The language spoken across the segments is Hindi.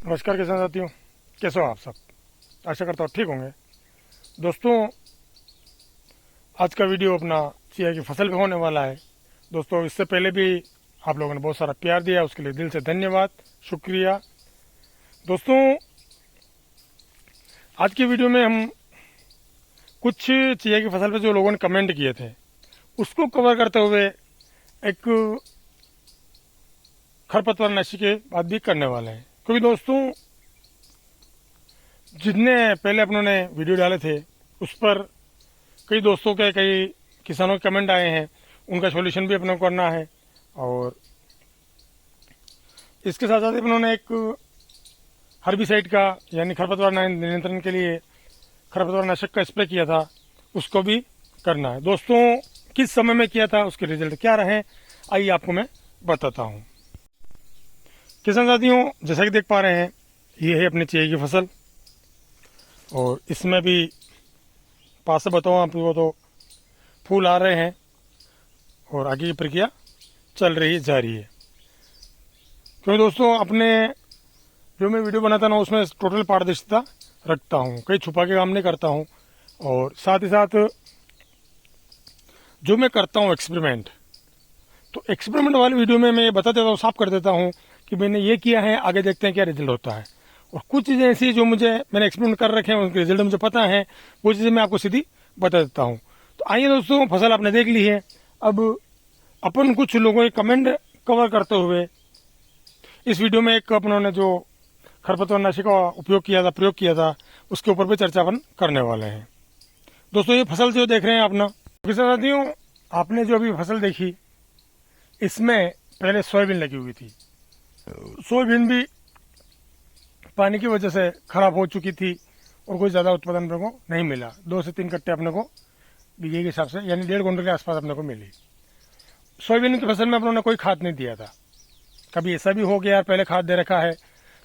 नमस्कार किसान साथियों, कैसे हो आप सब। आशा करता हूँ ठीक होंगे। दोस्तों, आज का वीडियो अपना चिया की फसल पे होने वाला है। दोस्तों, इससे पहले भी आप लोगों ने बहुत सारा प्यार दिया, उसके लिए दिल से धन्यवाद, शुक्रिया। दोस्तों, आज की वीडियो में हम कुछ चिया की फसल पे जो लोगों ने कमेंट किए थे उसको कवर करते हुए एक खरपतवार नाशी के बात भी करने वाले हैं। क्योंकि दोस्तों, जितने पहले अपनों ने वीडियो डाले थे उस पर कई दोस्तों के, कई किसानों के कमेंट आए हैं, उनका सॉल्यूशन भी अपनों को करना है। और इसके साथ साथ उन्होंने एक हर्बिसाइड का यानी खरपतवार नियंत्रण के लिए खरपतवार नाशक का स्प्रे किया था, उसको भी करना है। दोस्तों, किस समय में किया था, उसके रिजल्ट क्या रहे, आइए आपको मैं बताता हूँ। किसान साथियों, जैसा कि देख पा रहे हैं, ये है अपनी चिया की फसल और इसमें भी पास से बताऊँ आपको तो फूल आ रहे हैं और आगे की प्रक्रिया चल रही जा रही है। क्योंकि दोस्तों, अपने जो मैं वीडियो बनाता ना उसमें टोटल पारदर्शिता रखता हूँ, कहीं छुपा के काम नहीं करता हूँ। और साथ ही साथ जो मैं करता हूँ एक्सपेरिमेंट, तो एक्सपेरिमेंट वाली वीडियो में मैं ये बता देता हूँ, साफ कर देता हूँ कि मैंने ये किया है, आगे देखते हैं क्या रिजल्ट होता है। और कुछ चीज़ें ऐसी जो मैंने एक्सपेरिमेंट कर रखे हैं, उनके रिजल्ट मुझे पता है, वो चीज़ें मैं आपको सीधी बता देता हूँ। तो आइए दोस्तों, फसल आपने देख ली है, अब अपन कुछ लोगों के कमेंट कवर करते हुए इस वीडियो में एक अपनों ने जो खरपतवार नाशी का उपयोग किया था, प्रयोग किया था, उसके ऊपर भी चर्चा अपन करने वाले हैं। दोस्तों, ये फसल जो देख रहे हैं अपना, किसान साथियों, आपने जो अभी फसल देखी, इसमें पहले सोयाबीन लगी हुई थी। सोयाबीन भी पानी की वजह से खराब हो चुकी थी और कोई ज़्यादा उत्पादन अपने को नहीं मिला। 2 से 3 कट्टे अपने को बीघे के हिसाब से यानी 1.5 कुंटल के आसपास अपने को मिली। सोयाबीन की फसल में अपनों ने कोई खाद नहीं दिया था। कभी ऐसा भी हो गया यार, पहले खाद दे रखा है,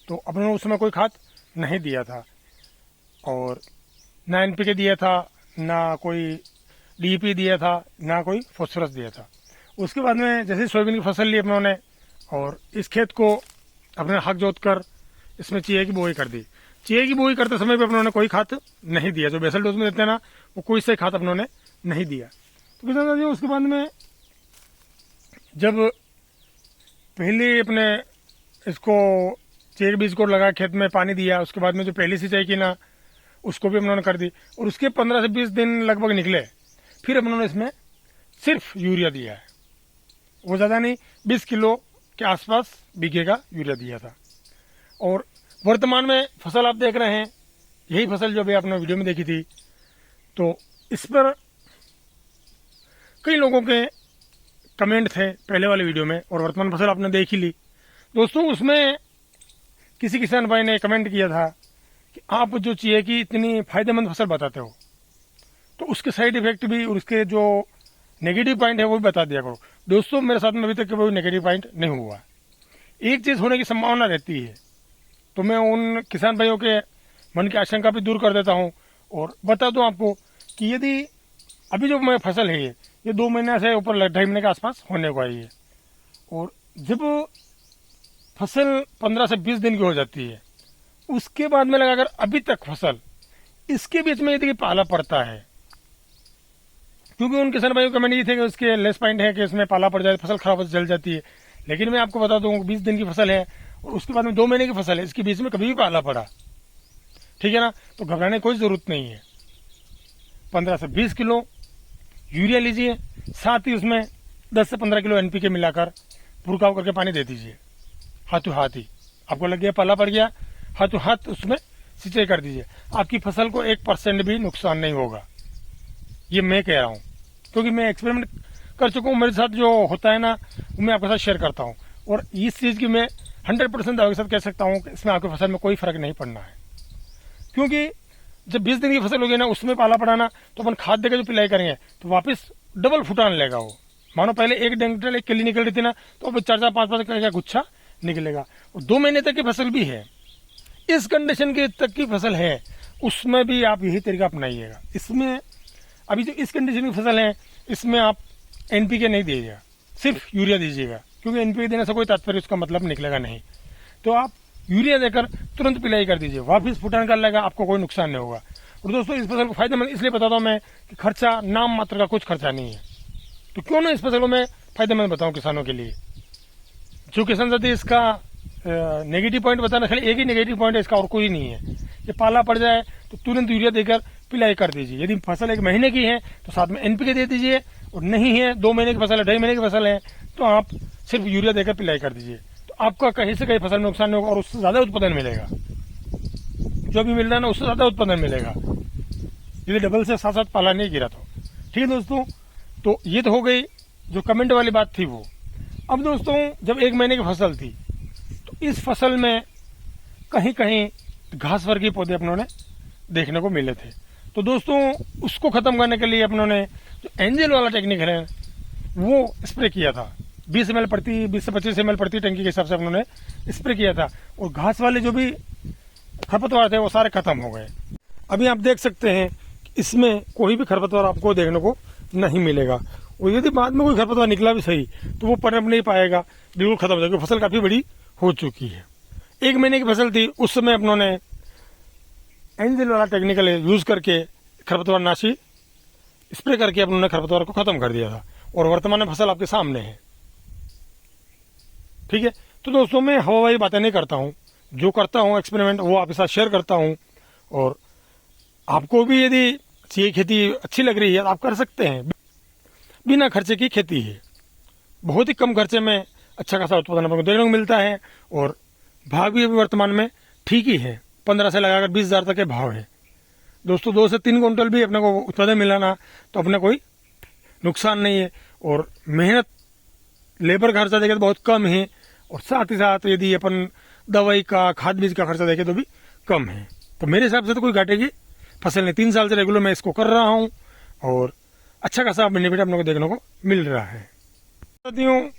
तो अपनों ने उसमें कोई खाद नहीं दिया था और ना NPK दिया था, ना कोई DAP दिया था, ना कोई फॉस्फोरस दिया था। उसके बाद में जैसे सोयाबीन की फसल ली अपनों ने और इस खेत को अपने हक जोत कर इसमें चिया की बुआई कर दी। चिया की बुआई करते समय भी अपनों ने कोई खाद नहीं दिया, जो बेसल डोज में देते हैं ना, वो कोई से खाद अपनों ने नहीं दिया। तो किसान साथियों, उसके बाद में जब पहले अपने इसको चिया के बीज को लगा खेत में पानी दिया, उसके बाद में जो पहली सिंचाई की ना, उसको भी अपनों ने कर दी और उसके 15 से 20 दिन लगभग निकले, फिर अपनों ने इसमें सिर्फ यूरिया दिया है। वो ज़्यादा नहीं, 20 किलो के आसपास बीघे का यूरिया दिया था। और वर्तमान में फसल आप देख रहे हैं, यही फसल जो अभी आपने वीडियो में देखी थी, तो इस पर कई लोगों के कमेंट थे पहले वाले वीडियो में और वर्तमान फसल आपने देख ही ली। दोस्तों, उसमें किसी किसान भाई ने कमेंट किया था कि आप जो चिया की इतनी फायदेमंद फसल बताते हो, तो उसके साइड इफेक्ट भी और उसके जो नेगेटिव पॉइंट है वो भी बता दिया करो। दोस्तों, मेरे साथ में अभी तक कोई नेगेटिव पॉइंट नहीं हुआ। एक चीज़ होने की संभावना रहती है, तो मैं उन किसान भाइयों के मन की आशंका भी दूर कर देता हूं और बता दूं आपको कि यदि अभी जो मैं फसल है ये 2 महीने से ऊपर 2.5 महीने के आसपास होने को आई है और जब फसल 15 से 20 दिन की हो जाती है, उसके बाद में लगाकर अभी तक फसल, इसके बीच में यदि पाला पड़ता है, क्योंकि उन किसान भाइयों का कमेंट ये थे कि उसके लेस पॉइंट है कि इसमें पाला पड़ जाए, फसल खराब हो जल जाती है। लेकिन मैं आपको बता दूं, 20 दिन की फसल है और उसके बाद में 2 महीने की फसल है, इसके बीच में कभी भी पाला पड़ा, ठीक है ना, तो घबराने की कोई जरूरत नहीं है। 15 से 20 किलो यूरिया लीजिए, साथ ही उसमें 10 से 15 किलो NPK मिलाकर भुरकाव करके पानी दे दीजिए, हाथों हाथ ही। आपको लग गया पाला पड़ गया, हाथों हाथ उसमें सिंचाई कर दीजिए, आपकी फसल को 1% भी नुकसान नहीं होगा। ये मैं कह रहा हूँ क्योंकि मैं एक्सपेरिमेंट कर चुका हूँ, मेरे साथ जो होता है ना वो मैं आपके साथ शेयर करता हूँ और इस चीज़ की मैं 100% दावे के साथ कह सकता हूँ कि इसमें आपकी फसल में कोई फर्क नहीं पड़ना है। क्योंकि जब 20 दिन की फसल होगी ना, उसमें पाला पड़ाना, तो अपन खाद देकर जो पिलाई करेंगे तो वापस डबल फुटान लेगा वो। मानो पहले 1 डंठल 1 किली निकल रही थी ना, तो अब 4-4 5-5 का गुच्छा निकलेगा और 2 महीने तक की फसल भी है, इस कंडीशन की तक की फसल है, उसमें भी आप यही तरीका अपनाइएगा। इसमें अभी जो इस कंडीशन की फसल है, इसमें आप NPK नहीं दीजिएगा, सिर्फ यूरिया दीजिएगा, क्योंकि NPK देने से कोई तात्पर्य उसका मतलब निकलेगा नहीं। तो आप यूरिया देकर तुरंत पिलाई कर दीजिए, वापिस फुटान कर लेगा, आपको कोई नुकसान नहीं होगा। और दोस्तों इस फसल को फायदेमंद इसलिए बताता हूँ मैं कि खर्चा नाम मात्र का कुछ खर्चा नहीं है, तो क्यों ना इस फसल को मैं फायदेमंद बताऊँ किसानों के लिए। जो किसान साथी इसका नेगेटिव पॉइंट बताना, खाली एक ही नेगेटिव पॉइंट है इसका, और कोई नहीं है। ये पाला पड़ जाए तो तुरंत यूरिया देकर पिलाई कर दीजिए। यदि फसल 1 महीने की है तो साथ में एनपीके दे दीजिए, और नहीं है 2 महीने की फसल है, 2.5 महीने की फसल है, तो आप सिर्फ यूरिया देकर पिलाई कर दीजिए। तो आपका कहीं से कहीं फसल में नुकसान नहीं होगा और उससे ज्यादा उत्पादन मिलेगा। जो भी मिल रहा है ना उससे ज्यादा उत्पादन मिलेगा, यदि डबल से 7-7 पाला नहीं गिरा तो। ठीक है दोस्तों, तो ये तो हो गई जो कमेंट वाली बात थी वो। अब दोस्तों जब 1 महीने की फसल थी तो इस फसल में कहीं कहीं घास वर्गीय पौधे अपनों ने देखने को मिले थे। तो दोस्तों उसको खत्म करने के लिए अपनों ने जो एंजल वाला टेक्निक है वो स्प्रे किया था। 20 से 25 ml प्रति टंकी के हिसाब से अपनों ने स्प्रे किया था, और घास वाले जो भी खरपतवार थे वो सारे खत्म हो गए। अभी आप देख सकते हैं इसमें कोई भी खरपतवार आपको देखने को नहीं मिलेगा, और यदि बाद में कोई खरपतवार निकला भी सही तो वो पनप नहीं पाएगा, बिल्कुल खत्म हो जाएगी। फसल काफी बड़ी हो चुकी है। 1 महीने की फसल थी, उस समय अपनों ने एंजल वाला टेक्निकल यूज करके खरपतवार नाशी स्प्रे करके अपनों ने खरपतवार को खत्म कर दिया था, और वर्तमान में फसल आपके सामने है। ठीक है, तो दोस्तों मैं हवाई बातें नहीं करता हूं, जो करता हूं एक्सपेरिमेंट वो आपके साथ शेयर करता हूं। और आपको भी यदि ये खेती अच्छी लग रही है तो आप कर सकते हैं। बिना खर्चे की खेती है, बहुत ही कम खर्चे में अच्छा खासा उत्पादन आपको देखने को मिलता है, और भाव भी अभी वर्तमान में ठीक ही है। 15 से लगाकर 20,000 तक के भाव है दोस्तों। 2 से 3 क्विंटल भी अपने को उत्पादन मिलाना तो अपने कोई नुकसान नहीं है, और मेहनत लेबर का खर्चा देखे तो बहुत कम है, और साथ ही साथ यदि अपन दवाई का खाद बीज का खर्चा देखे तो भी कम है। तो मेरे हिसाब से तो कोई घाटे की फसल नहीं। 3 साल से रेगुलर मैं इसको कर रहा हूँ, और अच्छा खासा बेनिफिट अपने को देखने को मिल रहा है। साथियों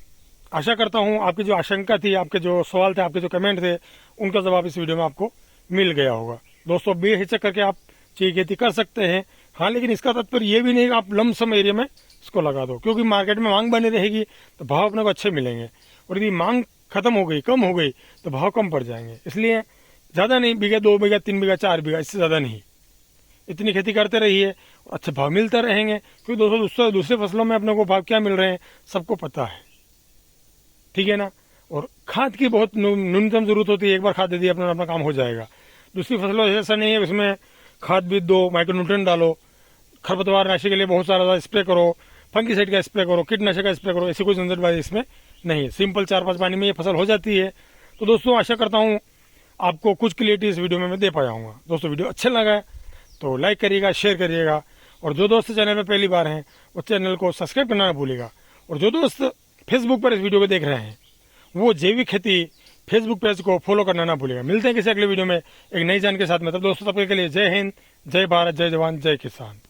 आशा करता हूँ आपकी जो आशंका थी, आपके जो सवाल थे, आपके जो कमेंट थे, उनका जवाब इस वीडियो में आपको मिल गया होगा। दोस्तों बेहिचक करके आप चाहिए खेती कर सकते हैं। हाँ, लेकिन इसका तात्पर्य ये भी नहीं कि आप लमसम एरिया में इसको लगा दो, क्योंकि मार्केट में मांग बनी रहेगी तो भाव अपने को अच्छे मिलेंगे, और यदि मांग खत्म हो गई, कम हो गई, तो भाव कम पड़ जाएंगे। इसलिए ज्यादा नहीं, बीघा 2 बीघा 3 बीघा 4 बीघा, इससे ज्यादा नहीं, इतनी खेती करते रहिए, अच्छे भाव मिलते रहेंगे। क्योंकि दोस्तों दूसरे फसलों में अपने को भाव क्या मिल रहे हैं सबको पता है। ठीक है ना, और खाद की बहुत न्यूनतम जरूरत होती है, एक बार खाद दे दी अपना काम हो जाएगा। दूसरी फसलों ऐसा नहीं है, उसमें खाद बीज दो, माइक्रोन्यूट्रिएंट डालो, खरपतवार नाशी के लिए बहुत सारा स्प्रे करो, फंगीसाइड का स्प्रे करो, कीटनाशक का स्प्रे करो, ऐसी कोई झंझटबाजी इसमें नहीं है। सिंपल 4-5 पानी में ये फसल हो जाती है। तो दोस्तों आशा करता हूँ आपको कुछ क्लियरिटी इस वीडियो में मैं दे पाया हूँ। दोस्तों वीडियो अच्छा लगा तो लाइक करिएगा, शेयर करिएगा, और जो दोस्त चैनल में पहली बार हैं वो चैनल को सब्सक्राइब करना ना भूलिएगा। और जो दोस्त फेसबुक पर इस वीडियो को देख रहे हैं वो जैविक खेती फेसबुक पेज को फॉलो करना ना भूलिएगा। मिलते हैं किसी अगले वीडियो में एक नई जानकारी के साथ में। तब दोस्तों सबके लिए जय हिंद, जय भारत, जय जवान, जय किसान।